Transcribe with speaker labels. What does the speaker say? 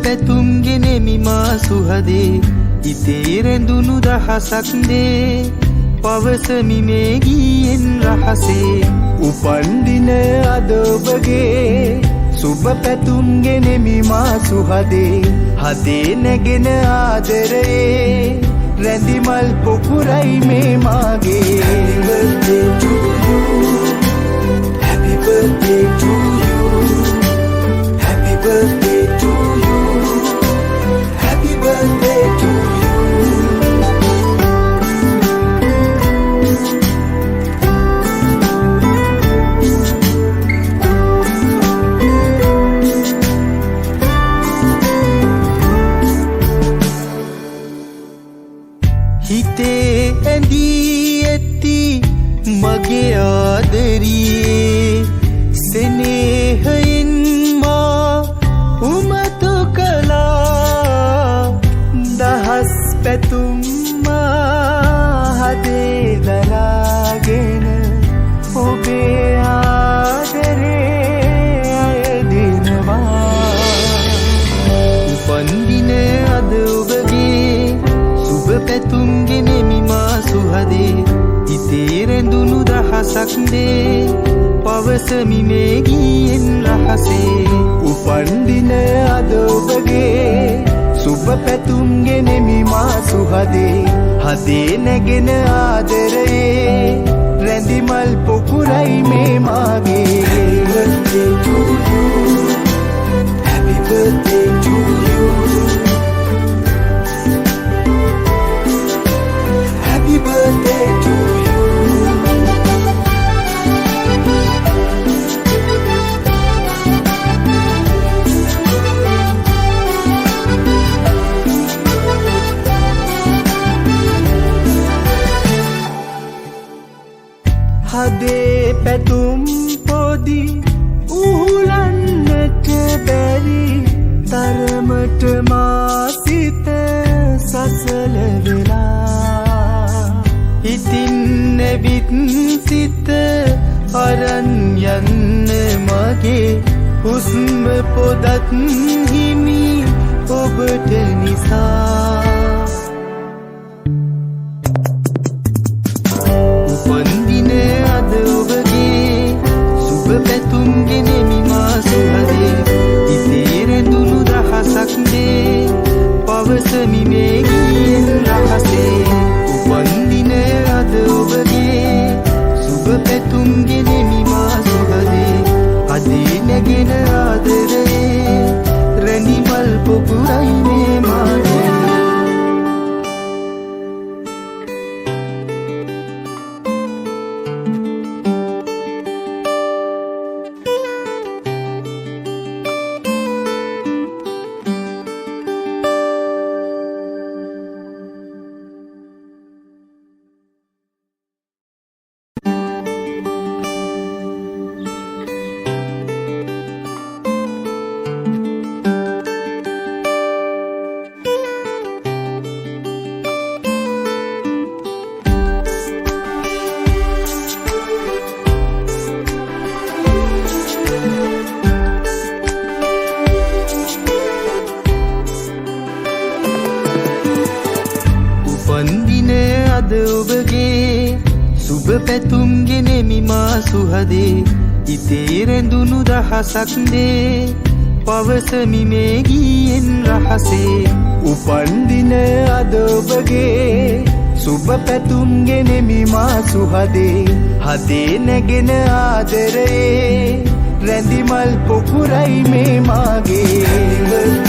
Speaker 1: පැතුම් ගෙනෙමි මා සුහදේ ඉතේ රැඳුණු දහසක් දේ පවසමි මේ ගීයෙන් රහසේ උපන්දින අද ඔබගේ සුබ පැතුම් ගෙනෙමි මා සුහදේ හදේ නැගෙන ආදරයේ රැඳිමල් පොකුරයි මේ මාගේ Happy birthday to you Happy birthday to you Happy birthday to you හිතේ ඇඳී ඇති මගේ ආදරියේ සෙනෙහයෙන් මා උමතු කළා දහස් පැතුම් මා හදේ දරාගෙන ඔබේ ආදරේ අයදිනවා උපන්දින අද ඔබගේ සුබ පැතුම් ගෙනෙමි මා සුහදේ හිතේ රැඳුණු දහසක් දේ පවසමි මේ ගීයෙන් රහසේ උපන්දින අද ඔබගේ සුබ පැතුම් ගෙනෙමි මා සුහදේ හදේ නැගෙන ආදරයේ රැඳිමල් පොකුරයි මේ මාගේ Happy birthday to you Happy birthday to you හදේ පැතුම් පොදි උහුලන්නට බැරි තරමට මා සිත සසල වෙලා ඉතින් නැවිත් සිත අරන් යන්න මගේ හුස්ම පොදත් හිමි ඔබට නිසා උපන්දින අද ඔබගේ සුබ පැතුම් ගෙනෙමි මා සුහදේ හිතේ රැඳුණු දහසක් දේ පවසමි මේ ගීයෙන් රහසේ උපන්දින අද ඔබගේ සුබ පැතුම් ගෙනෙමි මා සුහදේ හදේ නැගෙන ආදරයේ රැඳිමල් පොකුරයි මේ මාගේ උපන්දින අද ඔබගේ සුබ පැතුම් ගෙනෙමි මා සුහදේ හිතේ රැඳුණු දහසක් දේ පවසමි මේ ගීයෙන් රහසේ උපන්දින අද ඔබගේ සුබ පැතුම් ගෙනෙමි මා සුහදේ හදේ නැගෙන ආදරයේ රැඳිමල් පොකුරයි මේ මාගේ